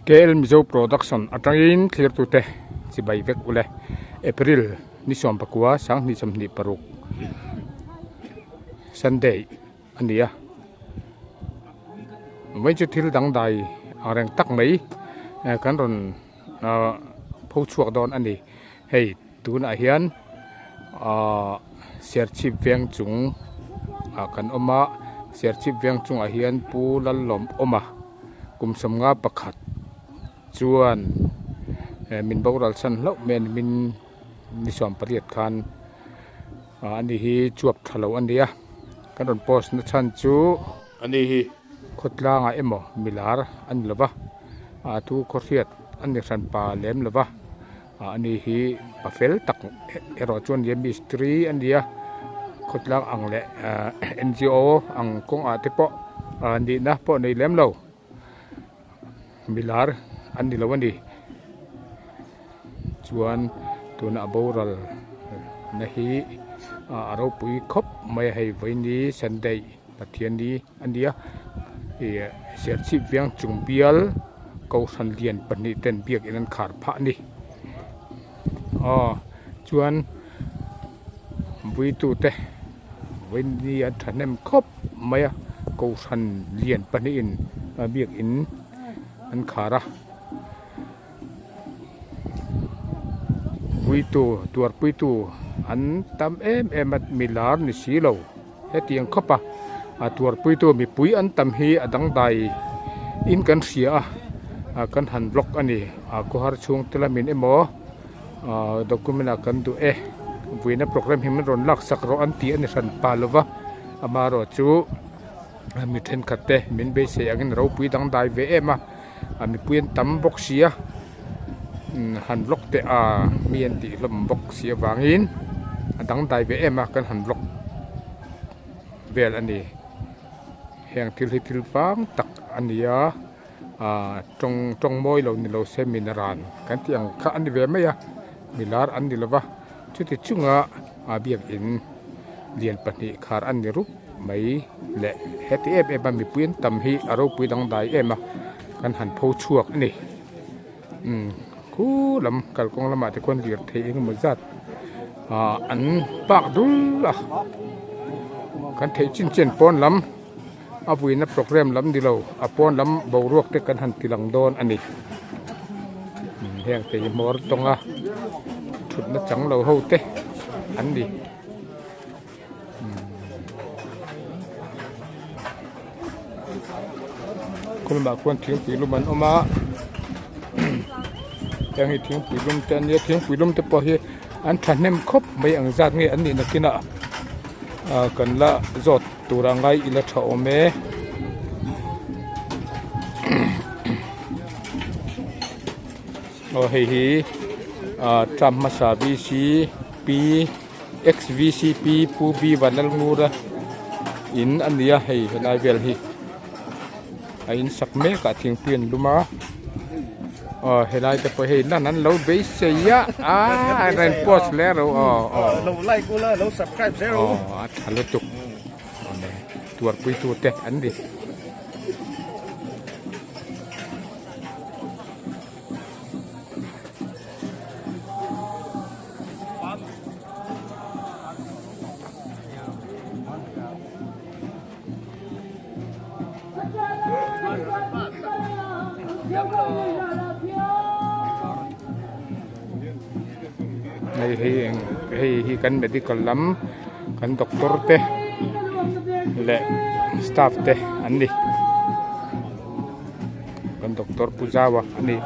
KL Mizo Production atangin clear to te si bai vek ule April ni som pakua sang ni som ni paruk Sunday ania mai chu thil dang dai areng tak mai kan ron pho chuak don ani hei tun a hian ser chip veng chung kan oma ser chip veng chung a hian pu lal lom oma kum som nga pakhat chuan min boral san lo men min ni som pariat khan ani hi chuap thalo ania kan ron post na chan chu ani hi khotlanga emo milar an lova tu khoriat an ran pa lem lova ani hi pafel tak ero chuan ye mystery ania khotlang ang le NGO ang kong ate po ni na po nei lem lo milar an ni lo ani chuan tuna boral na hi aro pui khop mai hei voini Sunday pathian ni ania ser chi viang chung bial ko san lian pani ten biak in an khar pha ni chuan vui tu te voini an thanem khop mai ko san lian pani in biak in an khara vui tu tuar pui tu an tam em at milar ni silo hetiang khopa tuar pui tu mi pui an tam hi adang dai in kan sia kan han block ani ko har chung telamin emo document kan du vuina program him ron lak sak ro an ti an ran palova amaro chu mi then khatte min be se agin ro pui dang dai ve ema mi puin tam box sia han block te mi an ti lom box sia wangin adang dai ve ema kan han block vel ani heng til fang tak ania trong moi lo ni lo seminaran kan tiang kha ani ve maya milar an ni lova chuti chunga biak in lian pani khar an ni rup mai le heti ba mi puin tam hi aro pui dang dai ema kan han pho chuak ni khu lam kal kong lama te kon lir the ing mo zat an pak dul kan thei chin pon lam avuina program lam dilo apon lam boruak te kan han tilang don ani heng te mor tonga thut na chang lo ho te an di kulma kon thing piluman oma yang hi thing pilum ten ye thing pilum te po hi an thanem khop mai ang zat nge an ni na kina kan la zot turangai ila tha ome hei hi tram masa VCP XVCP pu bi wanal ngura in ania hei nai vel hi in sakme ka thing pin luma helai te po hei nan lo be se ya ren post le ro lo like ko la lo subscribe zero thalo tuk tuar pui tu te an di hei kan medical lam kan doktor te le staff te ani kan doktor pujawa ani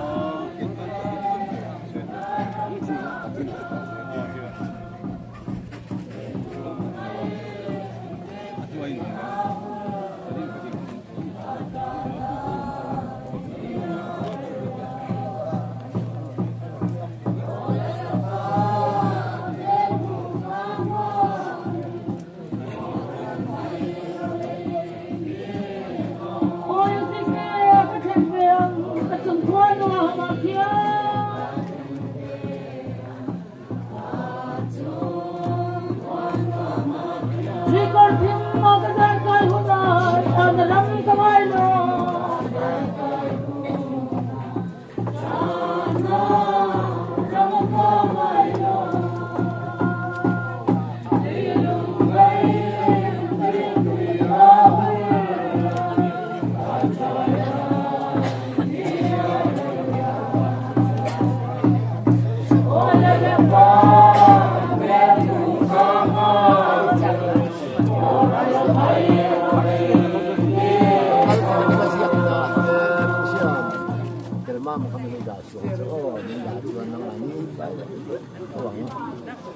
Mama kami nagdasyo. Oo, nagdasyo ng ani.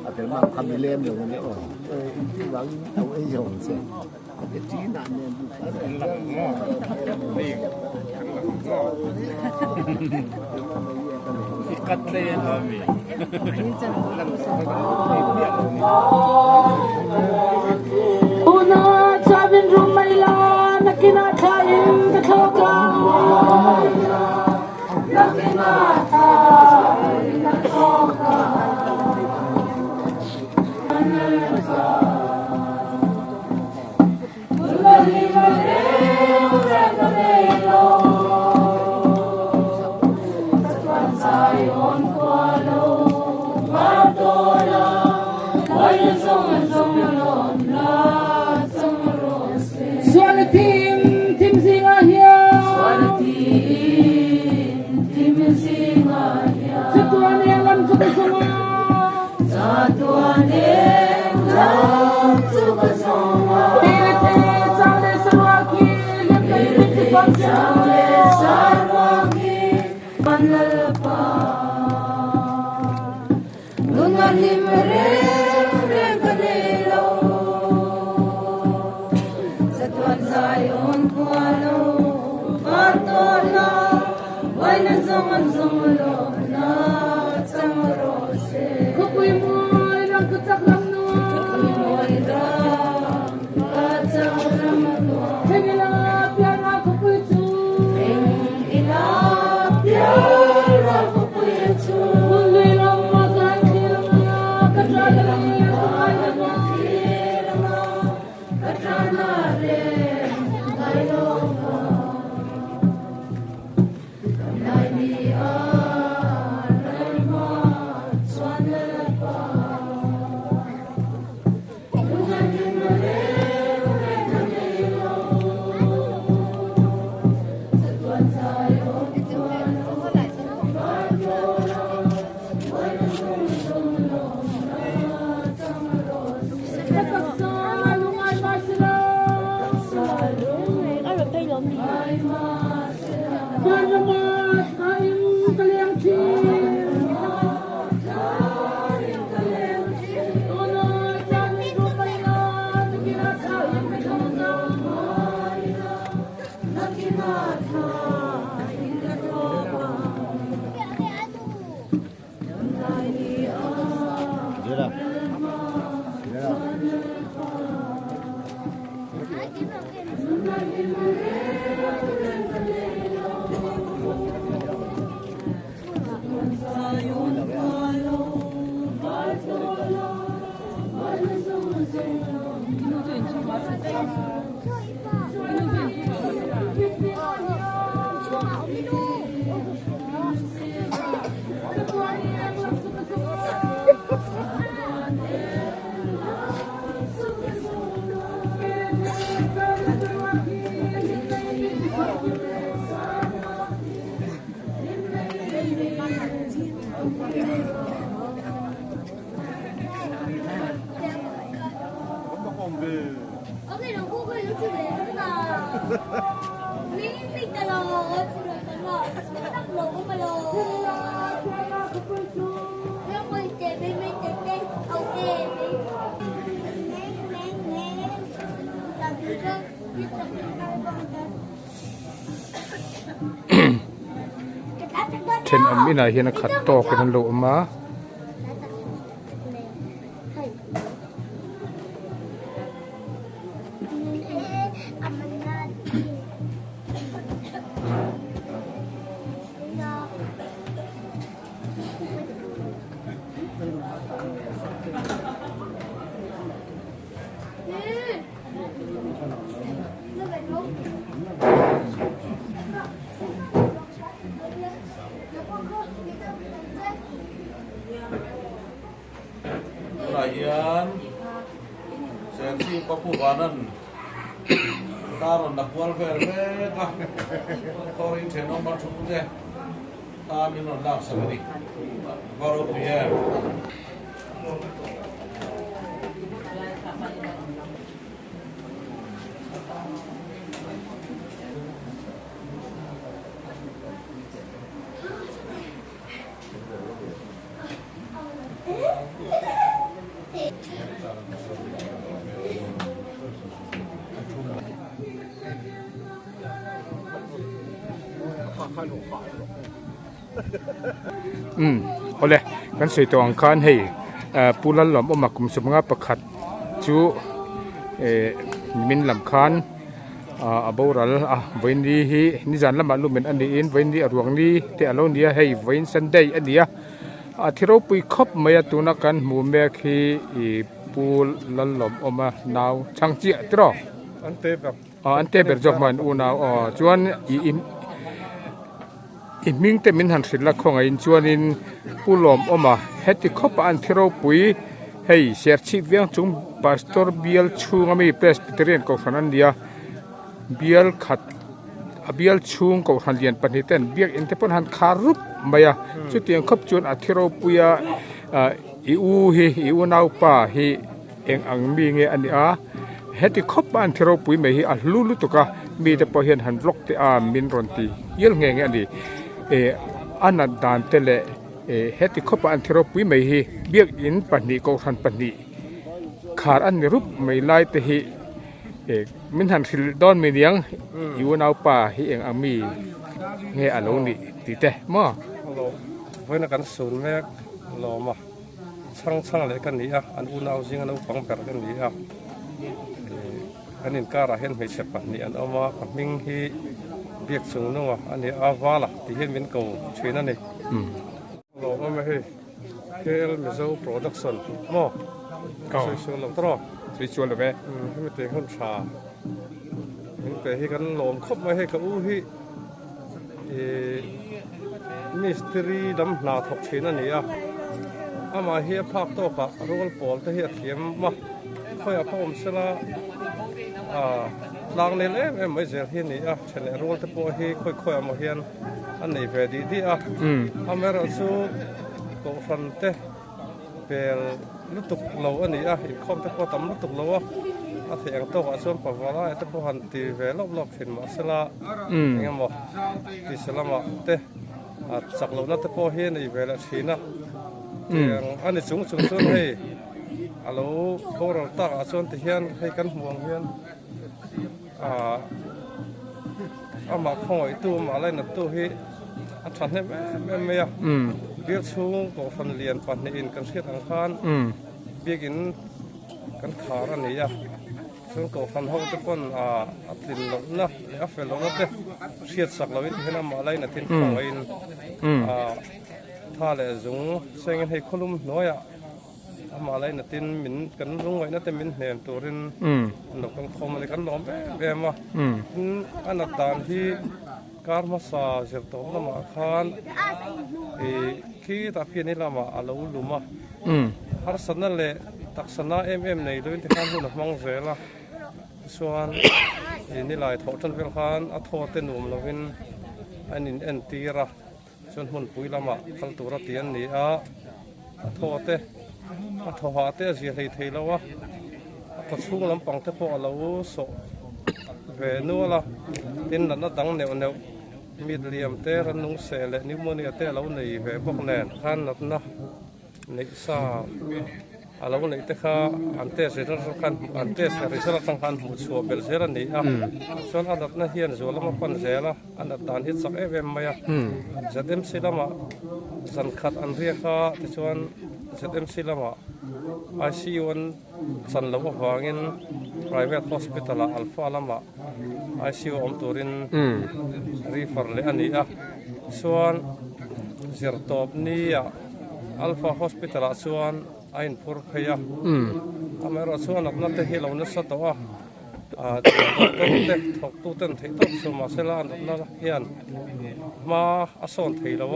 At mama kami lem yung ano. Hindi lang ang iyong siya. At tina niya ikat na yan kami. Una sabing rumay na kinakain na kakaway na kinakain na Tim singa hiya. Tim singa hiya. Satuan yang lam suka sama. Satuan yang lam suka sama. Tete sale sarwaki, tete sale sarwaki, panlalpa. Nungan himre kanelo. Satuan sayon kualo, bartola, wala zaman zumulo na tsamorose. Kukuy mo ilang kutaklam no. Kukuy mo ilang kutaklam no. Pengilapya na kukuy tu. Pengilapya na kukuy tu. Kundi lang magkakil na katralan niya ay nagkakil na katralan rin. Chen amina hian a khat tok kan lo ma Ayan, seksi papubanan. Karon nakwal verbe ka. Korin cheno marchute. Kami non lak sabari. Baru PM. เอาเลยกันสวยตัวอังคารให้ปูลันหลอมออกมาคุมสมงาประคัดจูมินลำคานบ่รัลวันนี้ฮีนิจานละมาลุเป็นอันนี้อินวันนี้รวงนี้ที่อารมณ์นี้ให้วันสันเดย์อันนี้ที่เราไปคบมาตัวนักการมูเมคีปูลันหลอมออกมานาวช่างเจี๊ยตรออันเตแบบจบมันอูนาวจวนอิมิงเตมินหันสิลักของอินจวนินผู้หลอมออกมาเฮติคบอันที่เราปุยให้เสียชีวิตจุงพาสตอร์เบียลชูงมีเพรสบิเทเรียนของฟันเดียเบียลขัดเบียลชูงของฟันเดียนปนิเตนเบียกอินเตปนหันคารุปมายาจุดยังคบจวนอัที่เราปุยอิวนาป่าฮิเองอังมีเงอันนี้เฮติคบอันที่เราปุยไม่ฮิลุลุตุกะมีแต่พอเห็นหันบล็อกที่มินรอนตีเยลเงอันนี้อันนั้นดานเตเลเฮติคบอันที่เราปุยไม่ฮีเบียกอินปนีกทันปนีขาดอันนี้รูปไม่ไล่แต่ฮีมินหันสิลดอนไม่เลี้ยงอยู่นาวป่าฮีเองอามีเงอารมณ์นี่ติเตะมั้งเพื่อนกันศูนย์แม่หล่อมาช่างอะไรกันนี่อันอุ่นเอาจริงอันเอาฟังแบบกันนี่อันนี้การเห็นไม่เจ็บปะนี่อันเอามาปักมิ่งฮีเบียกสูงนู่นอันนี้อาวาละที่เห็นเป็นเก่าช่วยนั่นเองหล่อมาให้เคลมิโซโปรดักชั่นมั้งสวยๆหล่อตรอสวยๆเลยไหมให้มันเต็มข้นชาแต่ให้กันหลอมครบมาให้กับอู้ฮีมิสตรีดำหนาถกช่วยนั่นนี่อามาเฮียภาพโตกะรูปปอลที่เฮียเทียมมาค่อยเอาพ่อมเสละลางเนี่ยไม่เจอที่นี่เฉลี่ยรูปที่พอเฮียค่อยเอามาเฮียนอันนี้เป็นดีอาเมริกาสู้กับฟันเตะเป็นลุตุกเหลาอันนี้อีกคอมที่พอทำลุตุกเหลาเสียงโตกับส่วนปะวาระแต่พอหันตีเวลรอบๆเห็นมาเสละยังบอกที่เสละมาเตะสักเหลานั่นที่พอเฮียนอีเวลชีนะอันนี้สูงให้เราพวกเราตั้งส่วนที่เฮียนให้กันห่วงเฮียนมาขโมยตู้มาอะไรนั่นตู้ให้ฉันให้ไม่เบียกชูงกับฟันเลียนปันในอินกันเสียทางคานเบียกินกันขาอันนี้ซึ่งกับฟันห้องตะก้นตินลงนะเฟลลงนะเด้เสียสักเราที่นั่นมาอะไรนั่นทิ้งของอินถ้าเลยจุงเสียงให้คนลุ่มน้อยมาอะไรนั่นทิ้งมินกันรุ่งไว้นั่นแต่มินเห็นตัวรินหนุกกันคมอะไรกันล้อมแบบว่าอันนั้นตอนที่การมาสาเสพตัวละมาคานขี้ตาเพียนี่ละมาอาลูลุมาฮาร์สันนั่นเลยตักษณะในด้วยที่ข้างหุ่นมังเสละส่วนนี่ลายทอดจนเป็นข้านอัทอเตนุ่มละวินอันนี้เอ็นตีระส่วนหุ่นปุยละมาขัลตัวระเตียนนี่อัทอเตอัทอหาเตเสียให้เทแล้ววะก็ช่วงลำปังเตพอเราโซเวนัวละดินนั้นดังเนวมีเลียมเตรันนุ่งเสลนิมโมเนียเตเราในเวพวกแนนขันนัดนะนิสาเราในเตค่ะอันเตสเรสังคันอันเตสเรสังคันมุชัวเบลเซรันนี่ส่วนอันนั้นนะเฮียนส่วนละมาปันเซละอันนั้นตานฮิตสักเวมมาจะเต็มสิละมาสันขัดอันเรียกค่ะที่ส่วนจะเต็มสิละมาICU สันละว่าฟังอิน private hospital อัลฟาละมา ICU อมตูรินrefer เลยอันนี้ส่วนเสียตอบนี่อัลฟา hospital ส่วนอินพูร์ขยะอเมริกาส่วนนับนับที่เราเนื้อสัตว์ตู้เต้นที่ต้องสมัครเสลานนั่นเฮียนมาอาสอนที่เรา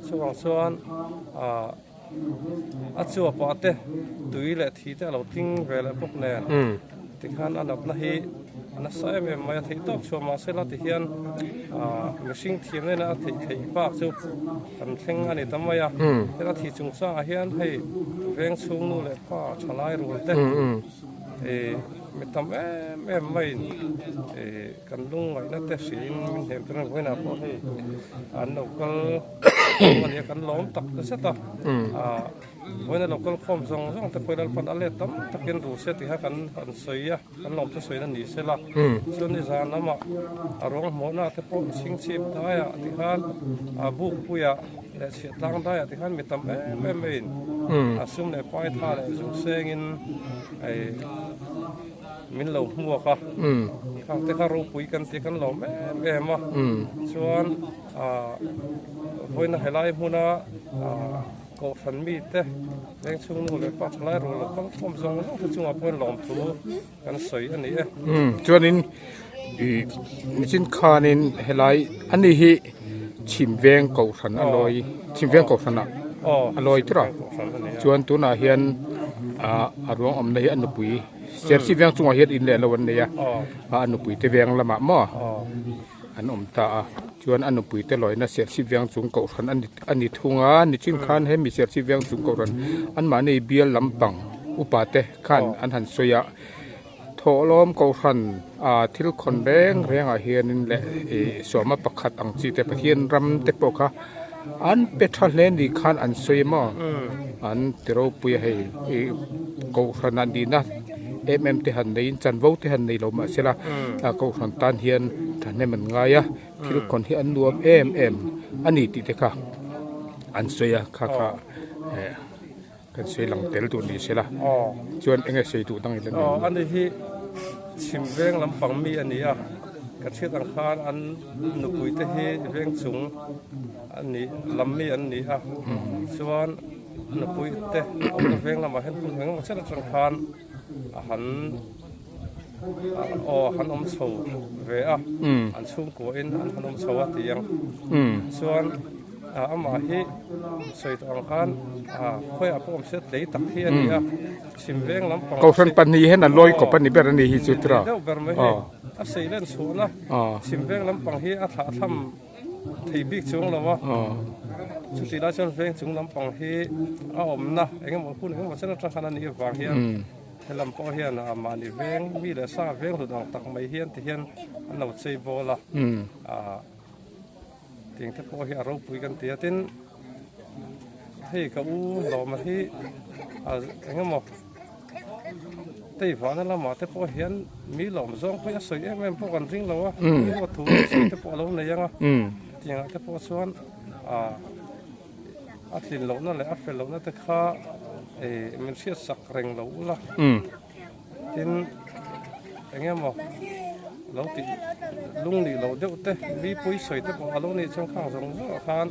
ส่วนชัวปาเตตุยเละที่แต่เราทิ้งเวลาพวกนั้นที่ขันอันดับนั้นฮีนักสายเป็นมาที่ต้องชัวมาเสลาที่เฮียนมิชิงทีมเนี่ยนะที่ปากจูกันเพ่งอันนี้ทำไมที่เราที่จุงซ่าเฮียนให้เร่งสูงนู่นเลยป้าชลายรู้เต้ไม่ทำไม่กันลุงไว้นั่นแต่สิ่งมันเห็นเป็นอะไรนะพออันนั้นก็วันนี้กันล้อมตักก็เสร็จ วันนั้นเราก็คอมซองแต่พอเราพันอะไรตั้มตะเกียนรู้เสียที่หากันสวยกันลมจะสวยนั่นนี่เสียละส่วนที่สามน้ำอ่ะร้องหมดนะแต่พอชิงชิบได้อ่ะที่หาบุกปุยอ่ะและเสียตังได้อ่ะที่หาไม่ตั้มไม่ซุ่มในป้ายท่าเลยซุ่มเสียงินไอ้มินเหล่าหัวค่ะข้างที่เขารู้ปุยกันที่กันหล่อแม่มาส่วนวันนั้นให้ไล่หัวนะก็ฟันมีดเรื่องช่วงนู้นเลยปัจจัยรู้แล้วก็ผมส่งแล้วก็ช่วงวันหลอมถูกันสวยอันนี้จวนนี้มิจินคานินเฮลัยอันนี้ฮิชิมเวงเก่าสันอร่อยชิมเวงเก่าสันอร่อยที่เราจวนตัวน่าเฮียนอารมณ์อมในอันนุปุยเสียชีวิตจงเฮียนอินเดียละวันนี้อันนุปุยเตเวงละมาหม้ออันอมตาชวนอันนุปุยเตลอยน่ะเสียชีวิตจงเก่าสันอันนี้ทุ่งอันนี้จินคานให้มีเสียชีวิตจงเก่าสันอันมาในเบียลลำปังอุปาเตขันอันหันสวยโถล้อมเก่าสันทิลคนแรงเฮียนแหละสวมประคัดอังจีแต่ประเทียนรำเตปกะอันเป็ดทะเลนี่ขันอันสวยมากอันที่เราปุยให้เก่าสันนันดีนะที่หันในจันทร์ที่หันในลมเสละเก่าสันตันเฮียนท่านเนี่ยมันง่ายทิลคนที่อันรวมอันนี้ติดค่ะอันสวยค่ะกันสวยหลังเตลตัวนี้เสละชวนเองใส่ตัวตั้งอีกแล้วอันนี้ที่ชิมเวงลำปังมีอันนี้กระเทียมอังคารอันนุกุยเตเฮเวงสูงอันนี้ลำมีอันนี้ส่วนนุกุยเตเวงลำมาเห็นเวงมันเช่นอังคารหันหันอมโซเวอันชุ่มกัวอินหันอมโซตียังส่วนอามาฮิสวยตัวอังคารค่อยอาผมเสร็จเลยตักเทียนนี่ชิมเวงลำปังเขาสันปันนี้เห็นอันลอยกับปันนี้แบบนี้ฮิจุตระเดี๋ยวแบบไม่อาศัยเล่นสูนะชิมเวงลำปังฮิอาถาทำที่บิ๊กจุงแล้ววะสุดที่ได้ชนเวงจุงลำปังฮิอมนะเองมันพูดเองมันเส้นทางขนาดนี้ฟังเฮียลำปังเฮียนะมานี่เวงมีแต่ซาเวงหลุดออกตักไม่เฮียนที่เฮียนอันเราใช้โบละเตียงที่พอเฮียเราปุยกันเตียตินให้กับหล่อมาที่เองมั้งแต่ฝันนั่นละมาที่พอเฮียนมีหล่อมาส่งพยาสวยแม่พวกกันริ้งเรามีวัตถุที่พอเราเนี่ยยังเตียงที่พอส่วนอัดลินเรานั่นแหละอัดเฟลเรานั่นแต่ข้ามันเสียสักแรงเราละตินเองมั้งเราติลุงนี่เราเดี๋ยวเตะมีปุยสวยแต่พอเรานี่ช่างข้างสองข้าง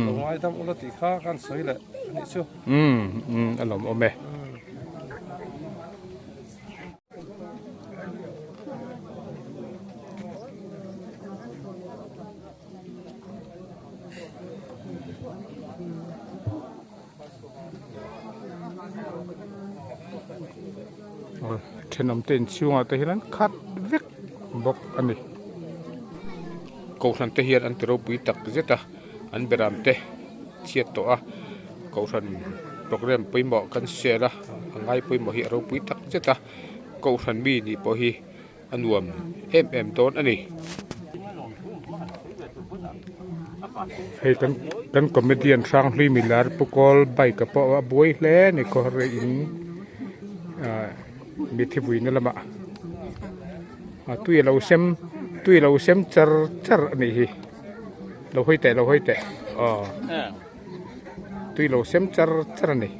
เราไว้ทำอุลติข้ากันสวยแหละนี่ชัวอารมณ์โอเมเช่นน้ำเต้นชิวงแต่เห็นนั้นคัดเวกบอกอันนี้เขาสันเทียนอันที่เราปุยตักเจตาอันเบรามเตเชียตัวเขาสันโปรแกรมปุยหมอกันเสียละง่ายปุยหมอที่เราปุยตักเจตาเขาสันมีนี่พอฮีอันรวมโดนอันนี้ให้ตั้งคอมเมดี้สร้างรีมิลาร์ปุกอลใบกระเป๋าบวยเล่ในก็เรียนมีที่บุยนั่นละมาตุยเราเซมจร์นี่เราห้อยแต่ตุยเราเซมจร์นี่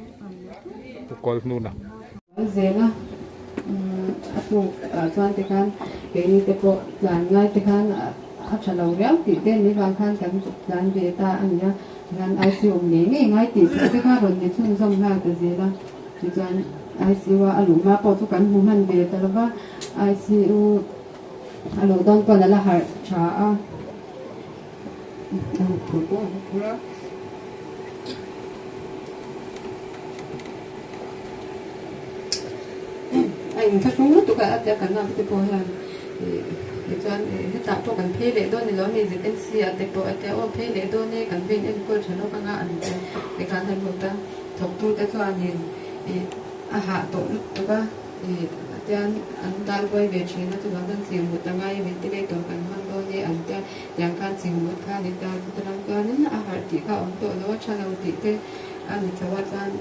ปุกอลนู่นนะเซนะaku tuan tekan ini tepo plan ngai tekan acha lo riau ti te ni bang khan kan plan data anya kan ICU ni ngai ti tekan ron ni chung som ha te zela ti tuan ICU wa aluma po tu kan hu man de ta la ICU alo don ko la har cha a anh các chúng tôi cả đã cần làm cái bộ là cho anh tạo cho cần phê lệ đôi này nó mình dịch MC ở cái bộ cái ô phê lệ đôi này cần phê nên cô cho nó bằng anh cái cần thành một ta thuộc tôi cái cho anh hạ tổ lúc tôi ba anh ta quay về chuyện nó tôi nói rằngสิ่งmột tầng ngay về cái đây tổ cần mang đôi này anh ta yang kanสิ่งmột cái này ta tôi làm cái nên hạ thì các ông tổ nó cho nó thì cái anh cho anh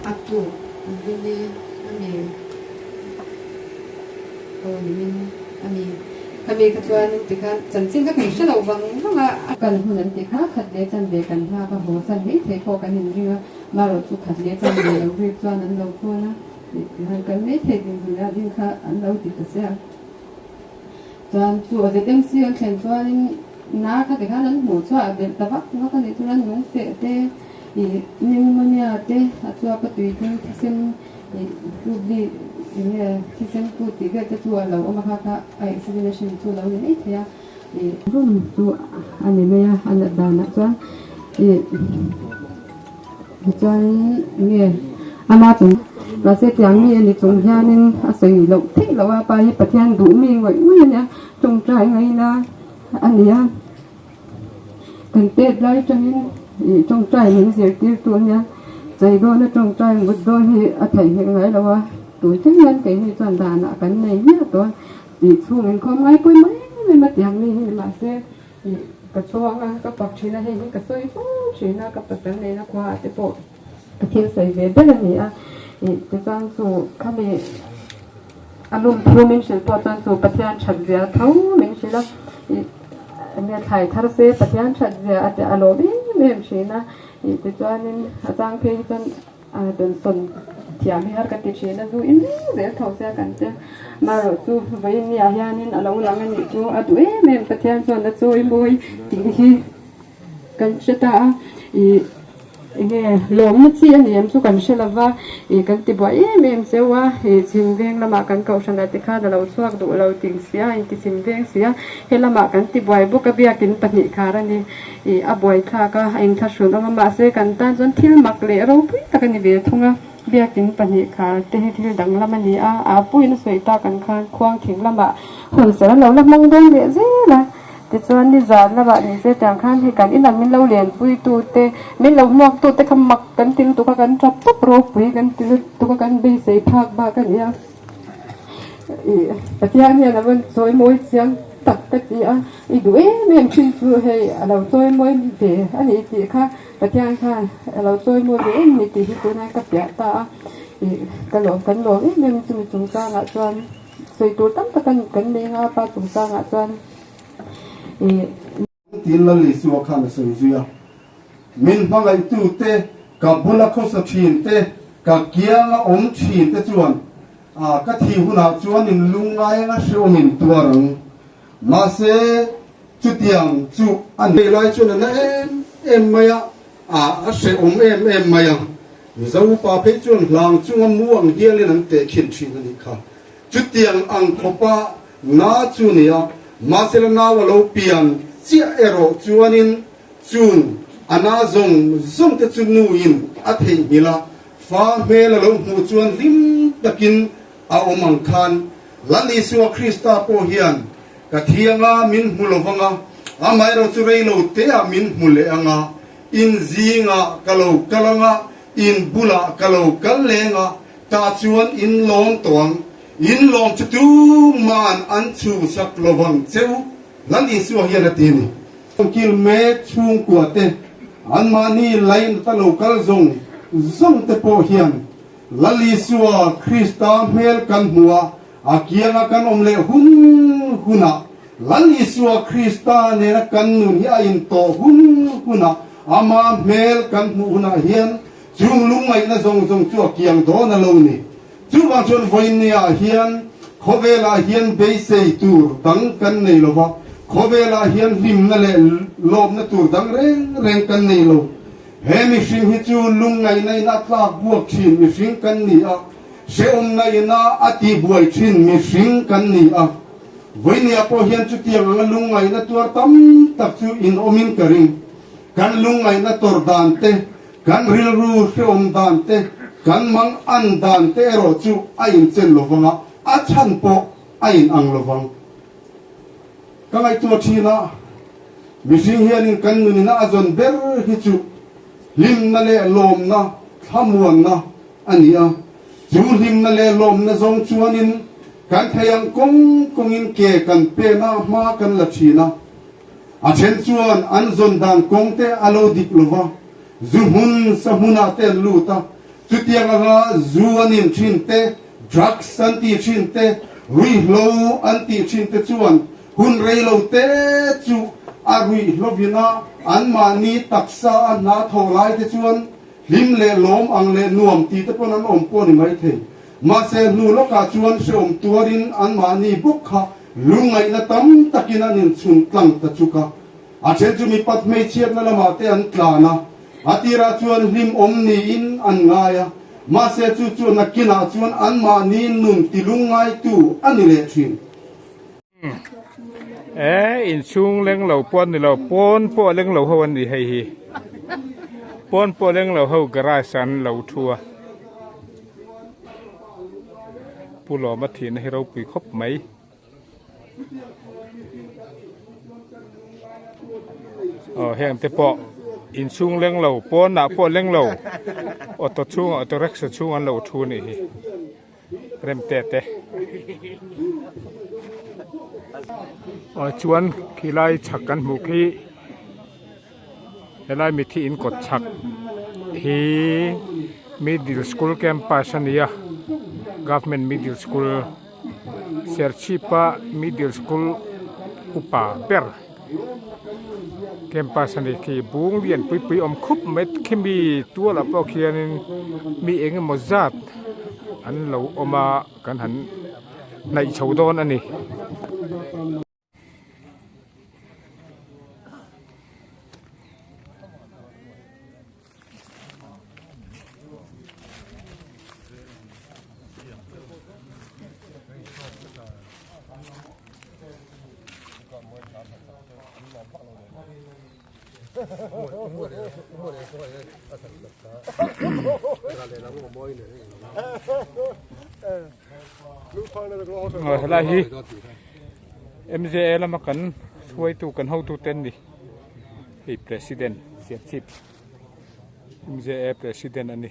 aku ini kami kami ketuan tiga janjin kan bisa lalu bang mana akan hujan tiga kerja janji kan apa bosan ni teko kan ini malu tu kerja janji lalu ketuan lalu pun lah kan ni teko dia dia kan lalu tiga saya dan tu ada tem siang kan tuan nak tiga nan muncul ada tapi nak kan itu nan nung te ini mana ada atau apa tu itu kisah ini ini kisah putih kita tu alau orang kata examination tu alau ini ya rumah tu ane maya anak dana tuan tuan ini amat tu rasa tiang ni ni trong nhà nên asai lộc thích là apa ni patian đủ mình vậy mới nha trong trai ngay na anh ya cần tết lại trong trai mình sẽ tiêu tu nhaใจก็นะจงใจหมดโดยที่อาศัยยังไงแล้วว่าตัวเช่นนั้นแกมีจันดานะกันในเนี่ยตัวอีกช่วงนึงความง่ายก็ไม่มาอย่างนี้มาเสียกระช่วงก็ปักชีนะให้กระซอยชีนะกับตันเลยนะกว่าจะปกกระเทียมใส่เวทได้เลยอ่ะจะจังสู่ข้ามีอารมณ์พูมินเชลตัวจังสู่ปัจจัยฉัดเสียเท่ามินเชลเนี่ยถ่ายทาร์เซ่ปัจจัยฉัดเสียอาจจะอารมณ์ไม่เชนะitu tuanin atang pe itu dan son tiang har kat tici na tu ini dia tahu saya kan je maru tu bayi ni ahianin alau ulangan itu adu mem patian son na tu imboi tinggi kan cerita ini lom mesti ni em tu kan selava kan tiba mem sewa simveng lama kan kau sana tikha dalau suak du lau ting sia inti simveng sia helama kan tiba ibu kabiakin pani karani aboy kha ka eng tha sun ma se kan tan jon thil mak le ro pui takani be thunga biakin pani kha te thil dang lamani a pui na soi ta kan khan khwang thing lama hon sa lo la mong dong le je la te chuan ni zan la ba ni se tang khan hi kan inan min lo len pui tu te min lo mok tu te kham mak kan tin tu ka kan trap top ro pui kan tin tu ka kan be sei phak ba kan ya patian ni na ban soi moi siang tak ya idu mem chin chu he alo toy moi de ani ti kha patian kha alo toy moi de ni ti hi ko na ka pya ta ka lo mem chu chung ka nga chuan soi tu tam ta kan ne nga pa chung ka nga chuan tin la li su kha na soi zu ya min bangai tu te ka bula kho sa thin te ka kia nga om thin te chuan ka thi huna chuan in lungai nga shro min tuarang mà sẽ chút tiền chú anh đây lại cho nên em mày sẽ em mày dấu ba phê chuan lang chung mua ang dia lên anh te khin chin anh kha chút tiền ang khopa na chu nia mà sẽ là na vào lâu pian chia ero chuanin chun ana zong te chun nu in a thei mila fa me la lo mu chuan lim takin a omang khan lani suwa Krista po hian ka thianga min mulovanga amai ro chu rei lo te a min mule anga in zinga kalo kalanga in bula kalo kallenga ta chuan in long chu tu man an chu sak lovang cheu lan in su hian atini kil me chung kuate an mani lain ta local zong te po hian lali suwa Krista mel kan huwa akianga kan omle huna lan isua Krista ne na kan nun hi in to huna ama mel kan huna hian chung lungai na zong chu kiang do na lo ni chu ba chon voin ni a hian khowela hian be sei tur dang kan nei lo wa khowela hian lim na le lob na tur dang reng kan nei lo he mi hring hi chu lungai nei na tla buak thin mi hring kan ni a se om nei na ati buai thin mi hring kan ni a với nhà po hiền chút tiền ngang lung ngày na tuar tam tak chu in omin karing kan lung ngày na tor dan te kan ril ru se om dan te kan mang an dan te ro chu a in chen lovanga a chan po a in ang lovang ka ngai tu thina mi sing hian in kan nu na azon ber hi chu lim na le lom na thamuan na ania chu lim na le lom na zong chuan in kan thayang kong in ke kan pe na ma kan la thina a chen chuan an zon dan kong te alo dik lova zuhun sa huna te luta จุดยังละจูอันนี้ชินเตdrugs อันที่ชินเตรุยโลอันที่ชินเตจวนหุ่นเรโลเตจูอารุยโลวินาอันมานีตักษาอันนาทองไลเตจวนลิมเลลมอังเลนวมตีตะปนันอมปนไม่เทมาเซนูโลกาจวนเสอมตัวรินอันมานีบุกขะลุงไงละตั้มตะกินันินสุนตังตะจุกะอาเชนจุมีปัดไม่เชียบนั่นละมาเตอันตลานะอาทิราจวนลิมอมนีอินอันงายะมาเซจูจวนนักกินาจวนอันมานีนุนติลุงไงตูอันนี้เลชินอินซุงเลี้ยงเหล่าป้อนนี่เราป้อนป้อนเลี้ยงเหล่าเขาวันนี้ให้ป้อนป้อนเลี้ยงเหล่าเขากระไรสันเหล่าทัวผู้หล่อมาถีนให้เราปีคบไหมแห้งแต่ปออินซุงเลี้ยงเหล่าป้อนหนาป้อนเลี้ยงเหล่าตัวช่วงตัวเร็กสัช่วงอันเหล่าทัวนี่เริ่มเตะชวนขี้ไล่ฉักกันหมู่ขี้ไล่มีที่อินกดฉักที่middle school campus ania government middle school serchipa middle school upa per campus ani ki bung lian pui om khup met khimi tua la pau khian mi eng mozat an lo oma kan han nai chaudon ani là hi MZA là mà cần thuê tu cần hậu tu tên đi hi president siết chip MZA president anh đi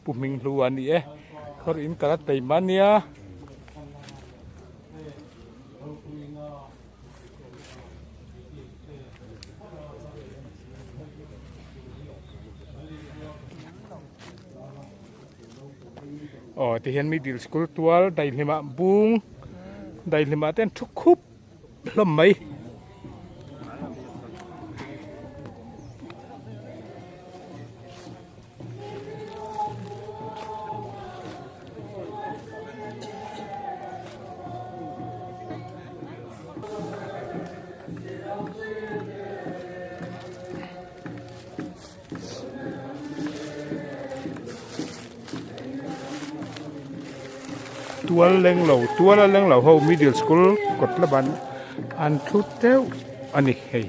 bùm mình lu anh đi khởi in cả Tây Ban Nha thì hiện middle school tua đầy lima bung đầy lima tên thúc khúc lầm mấy tua la leng lầu hậu middle school cột la ban an thu teo ani hei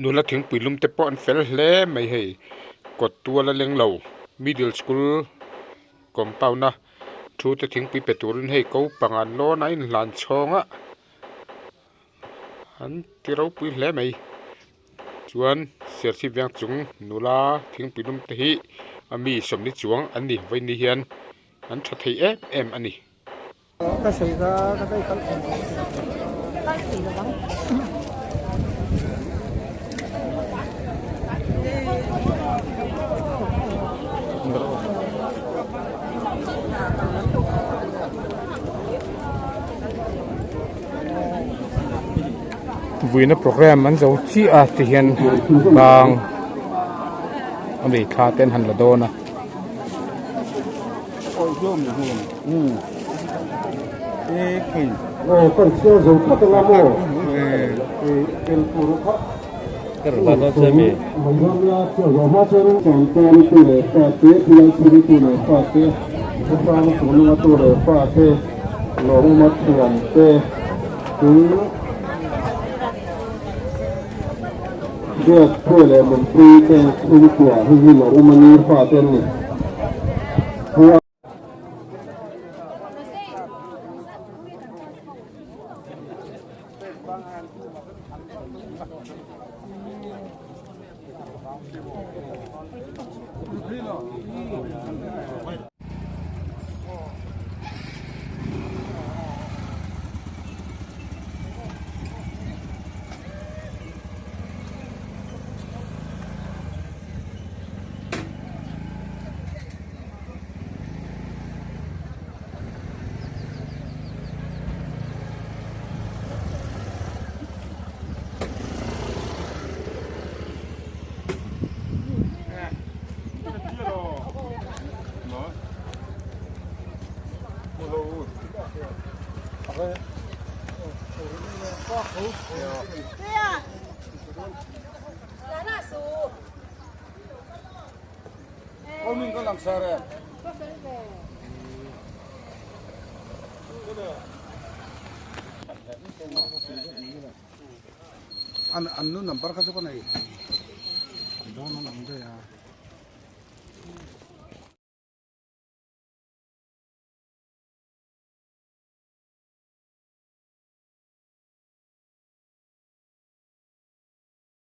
นูละถึงปุยลุมเตปอนเฟลเล่ไม่ให้กดตัวละเลี้ยงเหล่าmiddle school กอมเป้านะชูจะถึงปุยเป็ดตัวรุ่นให้เขาปังอันโลนัยหลานชองอ่ะอันที่เราปุยเล่ไม่ชวนเสียชีวิตจุงนูละถึงปุยลุมเตหิมีสมนิจวงอันนี้ไว้ในเฮียนอันชัดให้อันนี้ ก็ใส่ก็ได้กัน vui na program an zo chi a ti hian bang ami kha ten han la do na ôi zoom cái con xe dùng các cái lamo cái puro khác cái rồi nó chơi mì mình hôm nay kiểu giống hoa chơi chẳng tên từ để pha tế thì anh chỉ từ để pha tế chúng ta nó cũng là từ để pha tế nó mất tiền tế cứ việc thôi là mình free cái thu của hình như là Romani pha tế này mình có làm sao đây anh nó nằm bắt cái số này đó nó nằm đây à